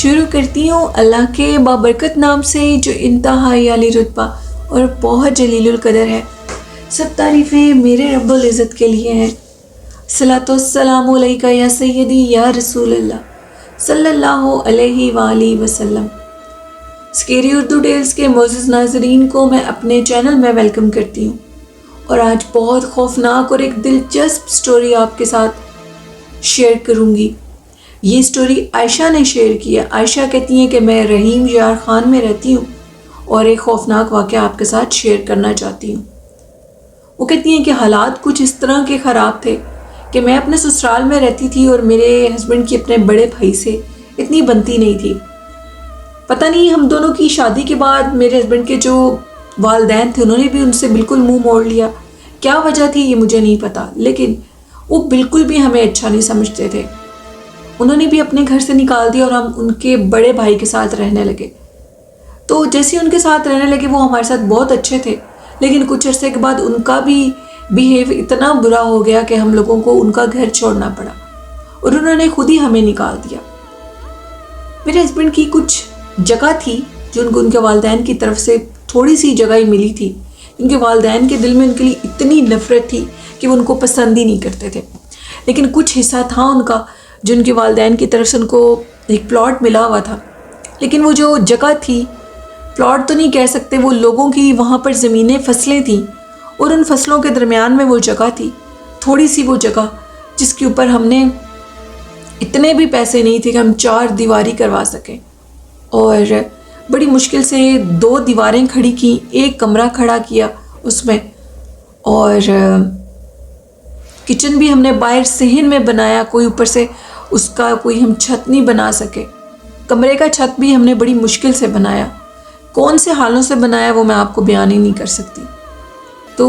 شروع کرتی ہوں اللہ کے بابرکت نام سے جو انتہائی عالی رتبہ اور بہت جلیل القدر ہے۔ سب تعریفیں میرے رب العزت کے لیے ہیں۔ صلاۃ والسلام علیکہ یا سیدی یا رسول اللہ صلی اللہ علیہ وآلہ وسلم۔ اسکیری اردو ٹیلز کے معزز ناظرین کو میں اپنے چینل میں ویلکم کرتی ہوں، اور آج بہت خوفناک اور ایک دلچسپ سٹوری آپ کے ساتھ شیئر کروں گی۔ یہ سٹوری عائشہ نے شیئر کی ہے۔ عائشہ کہتی ہیں کہ میں رحیم یار خان میں رہتی ہوں اور ایک خوفناک واقعہ آپ کے ساتھ شیئر کرنا چاہتی ہوں۔ وہ کہتی ہیں کہ حالات کچھ اس طرح کے خراب تھے کہ میں اپنے سسرال میں رہتی تھی اور میرے ہسبینڈ کی اپنے بڑے بھائی سے اتنی بنتی نہیں تھی۔ پتہ نہیں ہم دونوں کی شادی کے بعد میرے ہسبینڈ کے جو والدین تھے انہوں نے بھی ان سے بالکل منہ موڑ لیا۔ کیا وجہ تھی یہ مجھے نہیں پتا، لیکن وہ بالکل بھی ہمیں اچھا نہیں سمجھتے تھے۔ انہوں نے بھی اپنے گھر سے نکال دیا اور ہم ان کے بڑے بھائی کے ساتھ رہنے لگے۔ تو جیسے ان کے ساتھ رہنے لگے وہ ہمارے ساتھ بہت اچھے تھے، لیکن کچھ عرصے کے بعد ان کا بھی بیہیو اتنا برا ہو گیا کہ ہم لوگوں کو ان کا گھر چھوڑنا پڑا اور انہوں نے خود ہی ہمیں نکال دیا۔ میرے ہسبینڈ کی کچھ جگہ تھی جو ان کے والدین کی طرف سے تھوڑی سی جگہ ہی ملی تھی۔ ان کے والدین کے دل میں ان کے لیے اتنی نفرت تھی کہ وہ ان کو پسند ہی نہیں کرتے تھے، لیکن کچھ حصہ تھا ان کا جو ان کے والدین کی طرف سے ان کو ایک پلاٹ ملا ہوا تھا۔ لیکن وہ جو جگہ تھی، پلاٹ تو نہیں کہہ سکتے، وہ لوگوں کی وہاں پر زمینیں فصلیں تھیں، اور ان فصلوں کے درمیان میں وہ جگہ تھی، تھوڑی سی وہ جگہ جس کے اوپر ہم نے اتنے بھی پیسے نہیں تھے کہ ہم 4 دیواری کروا سکیں، اور بڑی مشکل سے 2 دیواریں کھڑی کی، ایک کمرہ کھڑا کیا اس میں، اور کچن بھی ہم نے باہر صحن میں بنایا، کوئی اوپر سے اس کا کوئی ہم چھت نہیں بنا سکے۔ کمرے کا چھت بھی ہم نے بڑی مشکل سے بنایا، کون سے حالوں سے بنایا وہ میں آپ کو بیان ہی نہیں کر سکتی۔ تو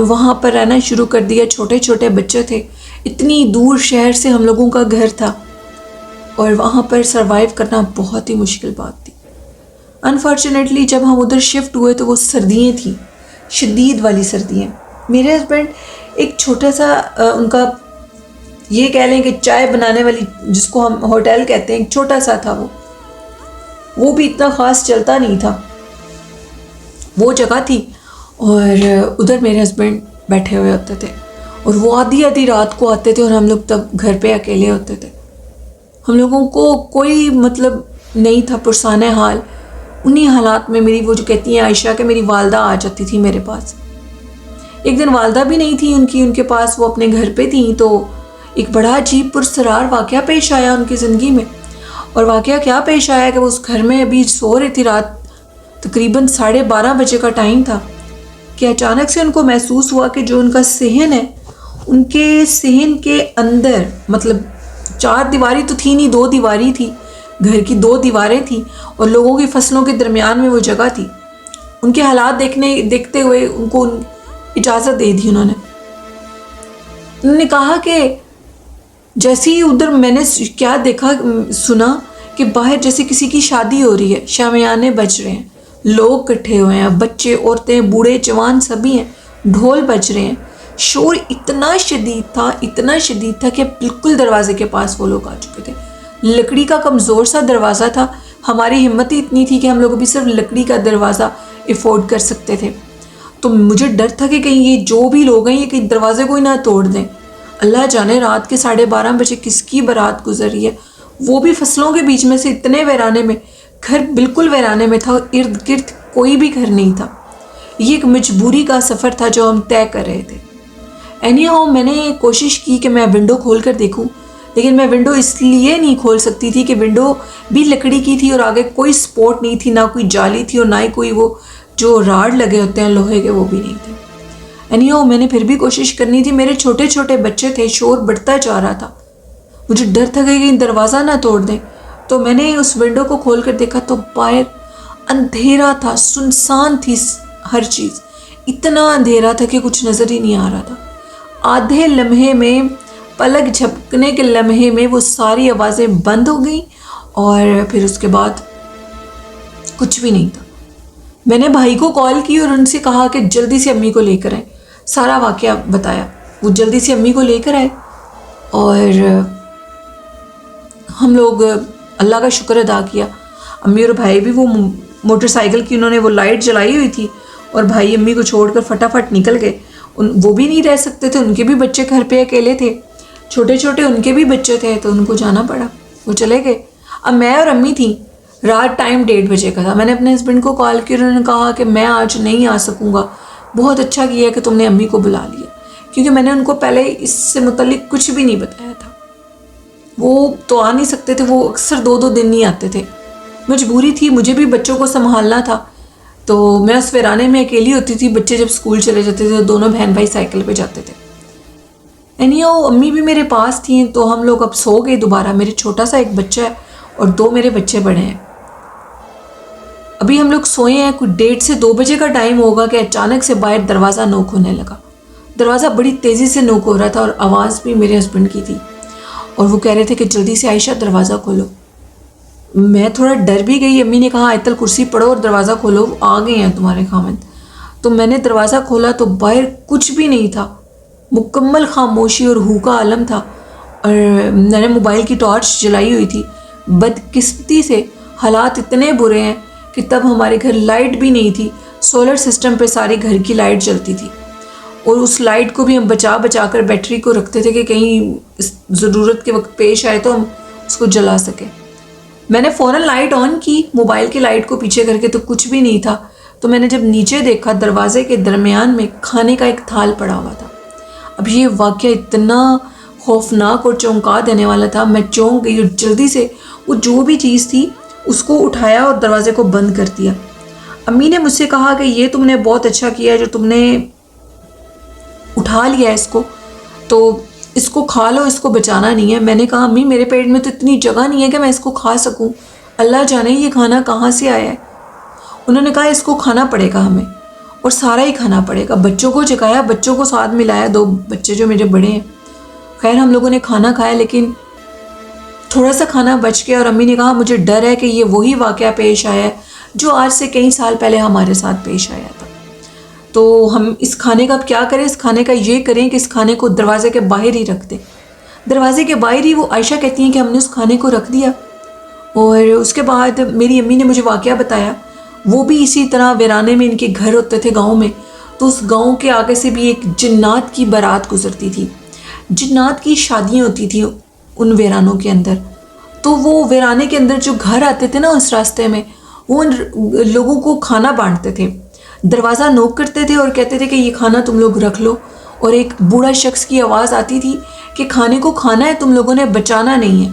وہاں پر رہنا شروع کر دیا، چھوٹے چھوٹے بچے تھے، اتنی دور شہر سے ہم لوگوں کا گھر تھا، اور وہاں پر سروائیو کرنا بہت ہی مشکل بات تھی۔ انفارچونیٹلی جب ہم ادھر شفٹ ہوئے تو وہ سردیاں تھیں، شدید والی سردیاں۔ میرے ہسبینڈ ایک چھوٹا سا ان کا یہ کہہ لیں کہ چائے بنانے والی جس کو ہم ہوٹل کہتے ہیں، ایک چھوٹا سا تھا، وہ بھی اتنا خاص چلتا نہیں تھا، وہ جگہ تھی، اور ادھر میرے ہسبینڈ بیٹھے ہوئے ہوتے تھے، اور وہ آدھی رات کو آتے تھے اور ہم لوگ تب گھر پہ اکیلے ہوتے تھے۔ ہم لوگوں کو کوئی مطلب نہیں تھا پرسان حال۔ انہی حالات میں میری وہ جو کہتی ہیں عائشہ کہ میری والدہ آ جاتی تھی میرے پاس۔ ایک دن والدہ بھی نہیں تھی ان کے پاس، وہ اپنے گھر پہ تھیں، تو ایک بڑا عجیب پرسرار واقعہ پیش آیا ان کی زندگی میں۔ اور واقعہ کیا پیش آیا کہ وہ اس گھر میں ابھی سو رہی تھی، رات تقریباً 12:30 بجے کا ٹائم تھا، کہ اچانک سے ان کو محسوس ہوا کہ جو ان کا صحن ہے، ان کے صحن کے اندر، مطلب 4 دیواری تو تھی نہیں، 2 دیواری تھی، گھر کی 2 دیواریں تھیں، اور لوگوں کی فصلوں کے درمیان میں وہ جگہ تھی۔ ان کے حالات دیکھتے ہوئے ان کو اجازت دے دی انہوں نے کہا کہ جیسے ہی ادھر میں نے کیا دیکھا سنا کہ باہر جیسے کسی کی شادی ہو رہی ہے، شامیانے بج رہے ہیں، لوگ اکٹھے ہوئے ہیں، بچے، عورتیں، بوڑھے، جوان سبھی ہیں، ڈھول بج رہے ہیں۔ شور اتنا شدید تھا کہ بالکل دروازے کے پاس وہ لوگ آ چکے تھے۔ لکڑی کا کمزور سا دروازہ تھا، ہماری ہمت ہی اتنی تھی کہ ہم لوگ بھی صرف لکڑی کا دروازہ افورڈ کر سکتے تھے۔ تو مجھے ڈر تھا کہ کہیں یہ جو بھی لوگ ہیں یہ کہیں دروازے کو ہی نہ توڑ دیں۔ اللہ جانے رات کے 12:30 بجے کس کی بارات گزر رہی ہے، وہ بھی فصلوں کے بیچ میں سے، اتنے ویرانے میں، گھر بالکل ویرانے میں تھا، ارد گرد کوئی بھی گھر نہیں تھا۔ یہ ایک مجبوری کا سفر تھا جو ہم طے کر رہے تھے۔ میں نے کوشش کی کہ میں ونڈو کھول کر دیکھوں، لیکن میں ونڈو اس لیے نہیں کھول سکتی تھی کہ ونڈو بھی لکڑی کی تھی اور آگے کوئی سپورٹ نہیں تھی، نہ کوئی جالی تھی اور نہ ہی کوئی وہ جو راڈ لگے ہوتے ہیں لوہے کے، وہ بھی نہیں تھے۔ میں نے پھر بھی کوشش کرنی تھی، میرے چھوٹے چھوٹے بچے تھے، شور بڑھتا جا رہا تھا، مجھے ڈر تھا کہ کہیں دروازہ نہ توڑ دیں۔ تو میں نے اس ونڈو کو کھول کر دیکھا تو باہر اندھیرا تھا، سنسان تھی ہر چیز، اتنا اندھیرا تھا کہ کچھ نظر ہی نہیں آ رہا تھا۔ آدھے لمحے میں، پلک جھپکنے کے لمحے میں وہ ساری آوازیں بند ہو گئیں، اور پھر اس کے بعد کچھ بھی نہیں تھا۔ میں نے بھائی کو کال کی اور ان سے کہا کہ جلدی سے امی کو لے کر آئیں، سارا واقعہ بتایا۔ وہ جلدی سے امی کو لے کر آئے، اور ہم لوگ اللہ کا شکر ادا کیا. امی اور بھائی بھی وہ موٹر سائیکل کی انہوں نے وہ لائٹ جلائی ہوئی تھی اور بھائی امی کو چھوڑ کر فٹافٹ نکل گئے. وہ بھی نہیں رہ سکتے تھے, ان کے بھی بچے گھر پہ اکیلے تھے, چھوٹے چھوٹے ان کے بھی بچے تھے, تو ان کو جانا پڑا, وہ چلے گئے. اب میں اور امی تھیں, رات ٹائم 1:30 بجے کا تھا. میں نے اپنے ہسبینڈ کو کال کی, انہوں نے کہا کہ میں آج نہیں آ سکوں گا. بہت اچھا کیا کہ تم نے امی کو بلا لیا, کیونکہ میں نے ان کو پہلے اس سے متعلق کچھ بھی نہیں بتایا تھا. وہ تو آ نہیں سکتے تھے, وہ اکثر 2 دن نہیں آتے تھے. مجبوری تھی, مجھے بھی بچوں کو سنبھالنا تھا, تو میں اس ویرانے میں اکیلی ہوتی تھی. بچے جب اسکول چلے جاتے تھے, دونوں بہن بھائی سائیکل پہ جاتے تھے. امی بھی میرے پاس تھیں, تو ہم لوگ اب سو گئے دوبارہ. میرے چھوٹا سا ایک بچہ ہے اور 2 میرے بچے بڑے ہیں. ابھی ہم لوگ سوئے ہیں, کچھ 1:30 سے 2 بجے کا ٹائم ہوگا کہ اچانک سے باہر دروازہ نوک ہونے لگا. دروازہ بڑی تیزی سے نوک ہو رہا تھا اور آواز بھی میرے ہسبینڈ کی تھی, اور وہ کہہ رہے تھے کہ جلدی سے عائشہ دروازہ کھولو. میں تھوڑا ڈر بھی گئی. امی نے کہا آیت الکرسی پڑھو اور دروازہ کھولو, آ گئے ہیں تمہارے خامند. تو میں نے دروازہ کھولا تو باہر کچھ بھی نہیں تھا, مکمل خاموشی اور ہو کا عالم تھا. اور میں نے موبائل کی ٹارچ جلائی ہوئی تھی. بدقسمتی سے حالات اتنے برے ہیں کہ تب ہمارے گھر لائٹ بھی نہیں تھی. سولر سسٹم پہ ساری گھر کی لائٹ جلتی تھی, اور اس لائٹ کو بھی ہم بچا کر بیٹری کو رکھتے تھے کہ کہیں ضرورت کے وقت پیش آئے تو ہم اس کو جلا سکیں. میں نے فوراً لائٹ آن کی, موبائل کی لائٹ کو پیچھے کر کے, تو کچھ بھی نہیں تھا. تو میں نے جب نیچے دیکھا, دروازے کے درمیان میں کھانے کا ایک تھال پڑا ہوا تھا. اب یہ واقعہ اتنا خوفناک اور چونکا دینے والا تھا, میں چونک گئی اور جلدی سے وہ جو بھی چیز تھی اس کو اٹھایا اور دروازے کو بند کر دیا. امی نے مجھ سے کہا کہ یہ تم نے بہت اچھا کیا جو تم نے اٹھا لیا اس کو, تو اس کو کھا لو, اس کو بچانا نہیں ہے. میں نے کہا امی میرے پیٹ میں تو اتنی جگہ نہیں ہے کہ میں اس کو کھا سکوں, اللہ جانے یہ کھانا کہاں سے آیا ہے. انہوں نے کہا اس کو کھانا پڑے گا ہمیں, اور سارا ہی کھانا پڑے گا. بچوں کو جگایا, بچوں کو ساتھ ملایا, 2 بچے جو میرے بڑے ہیں. خیر ہم لوگوں نے کھانا کھایا, لیکن تھوڑا سا کھانا بچ گیا. اور امی نے کہا مجھے ڈر ہے کہ یہ وہی واقعہ پیش آیا ہے جو آج سے کئی سال پہلے ہمارے ساتھ پیش آیا تھا. تو ہم اس کھانے کا اب کیا کریں؟ اس کھانے کا یہ کریں کہ اس کھانے کو دروازے کے باہر ہی رکھ دیں. دروازے کے باہر ہی, وہ عائشہ کہتی ہیں کہ ہم نے اس کھانے کو رکھ دیا. اور اس کے بعد میری امی نے مجھے واقعہ بتایا. وہ بھی اسی طرح ویرانے میں ان کے گھر ہوتے تھے گاؤں میں, تو اس گاؤں کے آگے سے بھی ایک جنات کی بارات گزرتی تھی. جنات کی شادیاں ہوتی تھیں ان ویرانوں کے اندر. تو وہ ویرانے کے اندر جو گھر آتے تھے نا اس راستے میں, وہ ان لوگوں کو کھانا بانٹتے تھے. دروازہ نوک کرتے تھے اور کہتے تھے کہ یہ کھانا تم لوگ رکھ لو. اور ایک بوڑھا شخص کی آواز آتی تھی کہ کھانے کو کھانا ہے, تم لوگوں نے بچانا نہیں ہے.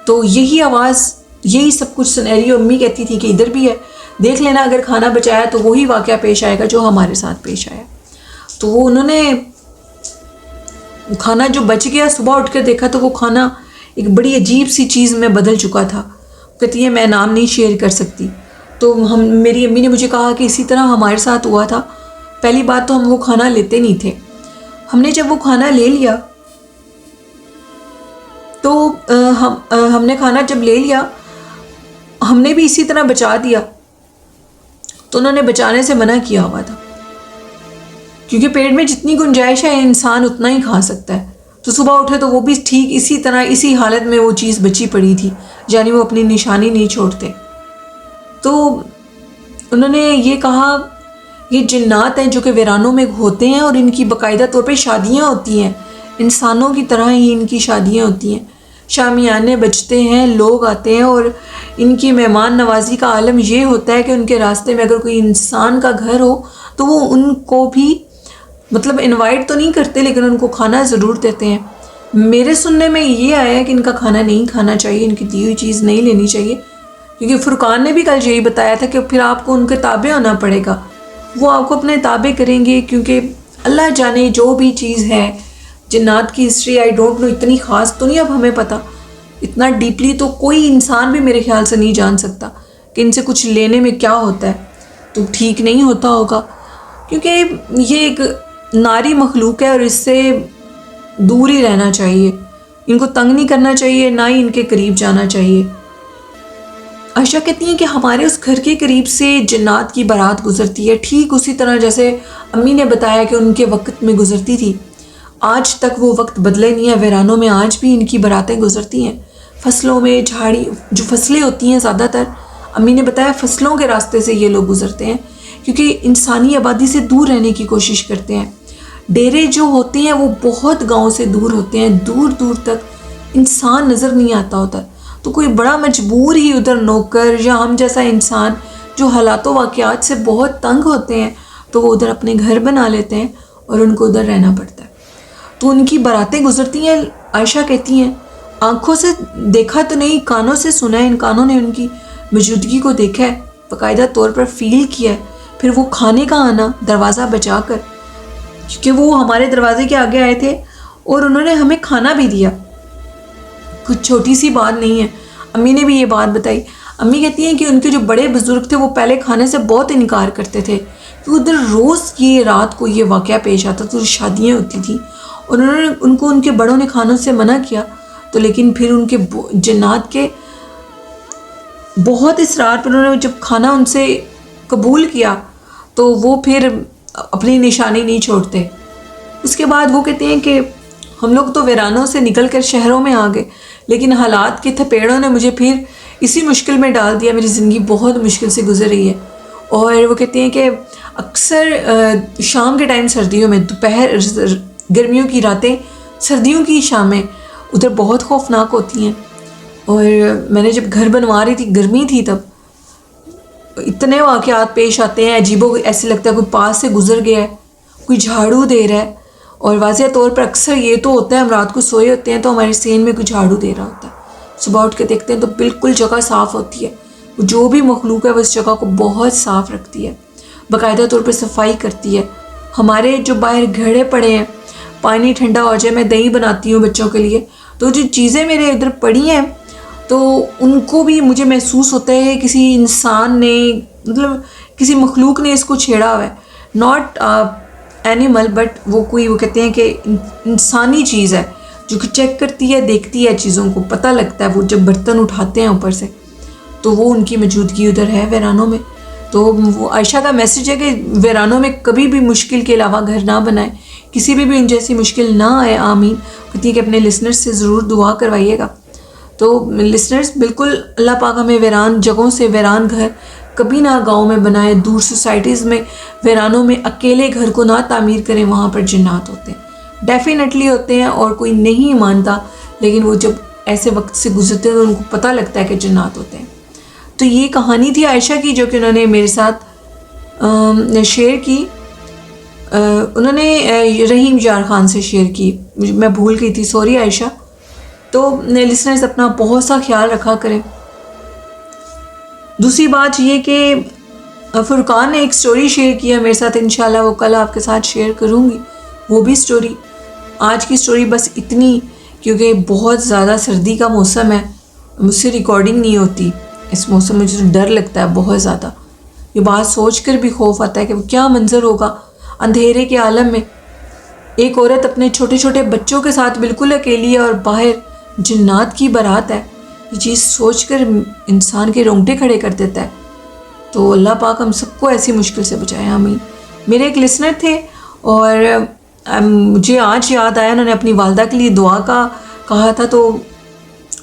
تو یہی آواز, یہی سب کچھ سنیریو امی کہتی تھی کہ ادھر بھی ہے, دیکھ لینا اگر کھانا بچایا تو وہی واقعہ پیش آئے گا جو ہمارے ساتھ پیش آیا. تو وہ انہوں نے کھانا جو بچ گیا, صبح اٹھ کر دیکھا تو وہ کھانا ایک بڑی عجیب سی چیز میں بدل چکا تھا. کہتی ہے میں نام نہیں شیئر کر سکتی. تو میری امی نے مجھے کہا کہ اسی طرح ہمارے ساتھ ہوا تھا. پہلی بات تو ہم وہ کھانا لیتے نہیں تھے. ہم نے جب وہ کھانا لے لیا تو ہم نے کھانا جب لے لیا, ہم نے بھی اسی طرح بچا دیا. تو انہوں نے بچانے سے منع کیا ہوا تھا, کیونکہ پیٹ میں جتنی گنجائش ہے انسان اتنا ہی کھا سکتا ہے. تو صبح اٹھے تو وہ بھی ٹھیک اسی طرح اسی حالت میں وہ چیز بچی پڑی تھی, یعنی وہ اپنی نشانی نہیں چھوڑتے. تو انہوں نے یہ کہا یہ جنات ہیں جو کہ ویرانوں میں ہوتے ہیں, اور ان کی باقاعدہ طور پہ شادیاں ہوتی ہیں, انسانوں کی طرح ہی ان کی شادیاں ہوتی ہیں. شامیانے بجتے ہیں, لوگ آتے ہیں, اور ان کی مہمان نوازی کا عالم یہ ہوتا ہے کہ ان کے راستے میں اگر کوئی انسان کا گھر ہو تو وہ ان کو بھی مطلب انوائٹ تو نہیں کرتے, لیکن ان کو کھانا ضرور دیتے ہیں. میرے سننے میں یہ آیا ہے کہ ان کا کھانا نہیں کھانا چاہیے, ان کی دی ہوئی چیز نہیں لینی چاہیے, کیونکہ فرقان نے بھی کل یہی بتایا تھا کہ پھر آپ کو ان کے تابع ہونا پڑے گا. وہ آپ کو اپنے تابع کریں گے, کیونکہ اللہ جانے جو بھی چیز ہے. جنات کی ہسٹری آئی ڈونٹ نو, اتنی خاص تو نہیں اب ہمیں پتہ, اتنا ڈیپلی تو کوئی انسان بھی میرے خیال سے نہیں جان سکتا کہ ان سے کچھ لینے میں کیا ہوتا ہے. تو ٹھیک نہیں ہوتا ہوگا, کیونکہ یہ ایک ناری مخلوق ہے اور اس سے دور ہی رہنا چاہیے. ان کو تنگ نہیں کرنا چاہیے, نہ ہی ان کے قریب جانا چاہیے. عائشہ کہتی ہیں کہ ہمارے اس گھر کے قریب سے جنات کی بارات گزرتی ہے, ٹھیک اسی طرح جیسے امی نے بتایا کہ ان کے وقت میں گزرتی تھی. آج تک وہ وقت بدلے نہیں ہے, ویرانوں میں آج بھی ان کی باراتیں گزرتی ہیں. فصلوں میں جھاڑی جو فصلیں ہوتی ہیں زیادہ تر امی نے بتایا فصلوں کے راستے سے یہ لوگ گزرتے ہیں کیونکہ انسانی آبادی سے دور رہنے کی کوشش کرتے ہیں. ڈیرے جو ہوتے ہیں وہ بہت گاؤں سے دور ہوتے ہیں, دور دور تک انسان نظر نہیں آتا ہوتا, تو کوئی بڑا مجبور ہی ادھر نوکر یا ہم جیسا انسان جو حالات و واقعات سے بہت تنگ ہوتے ہیں تو وہ ادھر اپنے گھر بنا لیتے ہیں اور ان کو ادھر رہنا پڑتا ہے. تو ان کی براتیں گزرتی ہیں. عائشہ کہتی ہیں آنکھوں سے دیکھا تو نہیں, کانوں سے سنا ہے, ان کانوں نے ان کی موجودگی کو دیکھا ہے, باقاعدہ طور پر فیل کیا ہے. پھر وہ کھانے کا آنا دروازہ بچا کر, کیونکہ وہ ہمارے دروازے کے آگے آئے تھے اور انہوں نے ہمیں کھانا بھی دیا. کچھ چھوٹی سی بات نہیں ہے. امی نے بھی یہ بات بتائی. امی کہتی ہیں کہ ان کے جو بڑے بزرگ تھے وہ پہلے کھانے سے بہت انکار کرتے تھے کہ ادھر روز یہ رات کو یہ واقعہ پیش آتا تھا, شادیاں ہوتی تھیں, اور انہوں نے ان کو ان کے بڑوں نے کھانوں سے منع کیا. تو لیکن پھر ان کے جنات کے بہت اصرار پر انہوں نے جب کھانا ان سے قبول کیا تو وہ پھر اپنی نشانی نہیں چھوڑتے. اس کے بعد وہ کہتے ہیں کہ ہم لوگ تو ویرانوں سے نکل کر شہروں میں آ گئے, لیکن حالات کے تھپیڑوں نے مجھے پھر اسی مشکل میں ڈال دیا. میری زندگی بہت مشکل سے گزر رہی ہے. اور وہ کہتے ہیں کہ اکثر شام کے ٹائم سردیوں میں, دوپہر گرمیوں کی راتیں, سردیوں کی شامیں ادھر بہت خوفناک ہوتی ہیں. اور میں نے جب گھر بنوا رہی تھی, گرمی تھی تب, اتنے واقعات پیش آتے ہیں عجیب و ایسے لگتا ہے کوئی پاس سے گزر گیا ہے, کوئی جھاڑو دے رہا ہے. اور واضح طور پر اکثر یہ تو ہوتا ہے ہم رات کو سوئے ہوتے ہیں تو ہمارے سین میں کوئی جھاڑو دے رہا ہوتا ہے, صبح اٹھ کے دیکھتے ہیں تو بالکل جگہ صاف ہوتی ہے. جو بھی مخلوق ہے وہ اس جگہ کو بہت صاف رکھتی ہے, باقاعدہ طور پر صفائی کرتی ہے. ہمارے جو باہر گھڑے پڑے ہیں, پانی ٹھنڈا ہو جائے, میں دہی بناتی ہوں بچوں کے لیے, تو جو چیزیں میرے ادھر پڑی ہیں تو ان کو بھی مجھے محسوس ہوتا ہے کسی انسان نے, مطلب کسی مخلوق نے اس کو چھیڑا ہوا ہے. ناٹ اینیمل بٹ وہ کہتے ہیں کہ انسانی چیز ہے جو کہ چیک کرتی ہے, دیکھتی ہے چیزوں کو, پتہ لگتا ہے. وہ جب برتن اٹھاتے ہیں اوپر سے تو وہ ان کی موجودگی ادھر ہے ویرانوں میں. تو وہ عائشہ کا میسیج ہے کہ ویرانوں میں کبھی بھی مشکل کے علاوہ گھر نہ بنائیں, کسی بھی ان جیسی مشکل نہ آئے. آمین. کہتی ہے کہ اپنے لسنرز سے ضرور دعا کروائیے گا. تو لسنرز بالکل اللہ پاک ہمیں ویران جگہوں سے, ویران گھر کبھی نہ گاؤں میں بنائے, دور سوسائٹیز میں ویرانوں میں اکیلے گھر کو نہ تعمیر کریں. وہاں پر جنات ہوتے ہیں, ڈیفینیٹلی ہوتے ہیں, اور کوئی نہیں مانتا, لیکن وہ جب ایسے وقت سے گزرتے ہیں تو ان کو پتہ لگتا ہے کہ جنات ہوتے ہیں. تو یہ کہانی تھی عائشہ کی جو کہ انہوں نے میرے ساتھ شیئر کی. انہوں نے رحیم یار خان سے شیئر کی, میں بھول گئی تھی, سوری عائشہ. تو لسنرز اپنا بہت سا خیال رکھا کریں. دوسری بات یہ کہ فرقان نے ایک سٹوری شیئر کیا میرے ساتھ, انشاءاللہ وہ کل آپ کے ساتھ شیئر کروں گی وہ بھی سٹوری. آج کی سٹوری بس اتنی, کیونکہ بہت زیادہ سردی کا موسم ہے, مجھ سے ریکارڈنگ نہیں ہوتی اس موسم میں, مجھے ڈر لگتا ہے بہت زیادہ. یہ بات سوچ کر بھی خوف آتا ہے کہ وہ کیا منظر ہوگا اندھیرے کے عالم میں. ایک عورت اپنے چھوٹے چھوٹے بچوں کے ساتھ بالکل اکیلی ہے اور باہر جنات کی بارات ہے. یہ چیز سوچ کر انسان کے رونگٹے کھڑے کر دیتا ہے. تو اللہ پاک ہم سب کو ایسی مشکل سے بچائے, آمین. میرے ایک لسنر تھے اور مجھے آج یاد آیا, انہوں نے اپنی والدہ کے لیے دعا کا کہا تھا, تو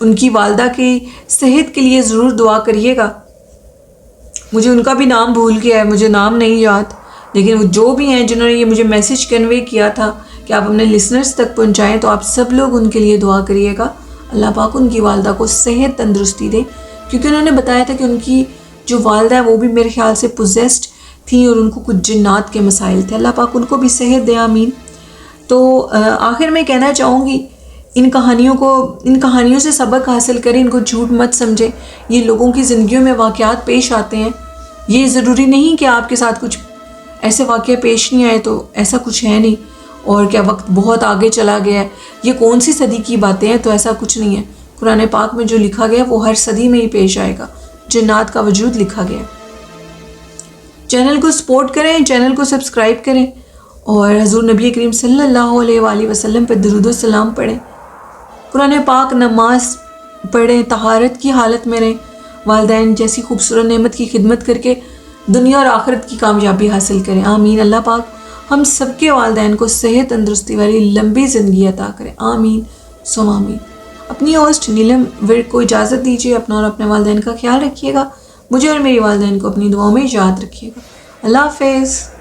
ان کی والدہ کی صحت کے لیے ضرور دعا کریے گا. مجھے ان کا بھی نام بھول گیا ہے, مجھے نام نہیں یاد, لیکن وہ جو بھی ہیں جنہوں نے یہ مجھے میسیج کنوے کیا تھا کہ آپ اپنے لسنرز تک پہنچائیں, تو آپ سب لوگ ان کے لیے دعا کریے گا. اللہ پاک ان کی والدہ کو صحت تندرستی دے, کیونکہ انہوں نے بتایا تھا کہ ان کی جو والدہ ہے وہ بھی میرے خیال سے پوزیسڈ تھیں اور ان کو کچھ جنات کے مسائل تھے. اللہ پاک ان کو بھی صحت دے, آمین. تو آخر میں کہنا چاہوں گی ان کہانیوں سے سبق حاصل کریں, ان کو جھوٹ مت سمجھیں. یہ لوگوں کی زندگیوں میں واقعات پیش آتے ہیں, یہ ضروری نہیں کہ آپ کے ساتھ کچھ ایسے واقعہ پیش نہیں آئے تو ایسا کچھ ہے نہیں, اور کیا وقت بہت آگے چلا گیا ہے, یہ کون سی صدی کی باتیں ہیں, تو ایسا کچھ نہیں ہے. قرآن پاک میں جو لکھا گیا وہ ہر صدی میں ہی پیش آئے گا. جنات کا وجود لکھا گیا. چینل کو سپورٹ کریں, چینل کو سبسکرائب کریں, اور حضور نبی کریم صلی اللہ علیہ وآلہ وسلم پر درود و سلام پڑھیں. قرآن پاک نماز پڑھیں, طہارت کی حالت میں رہیں, والدین جیسی خوبصورت نعمت کی خدمت کر کے دنیا اور آخرت کی کامیابی حاصل کریں, آمین. اللہ پاک ہم سب کے والدین کو صحت تندرستی والی لمبی زندگی عطا کریں, آمین ثم آمین. اپنی ہوسٹ نیلم ورک کو اجازت دیجیے. اپنا اور اپنے والدین کا خیال رکھیے گا. مجھے اور میری والدین کو اپنی دعاؤں میں یاد رکھیے گا. اللہ حافظ.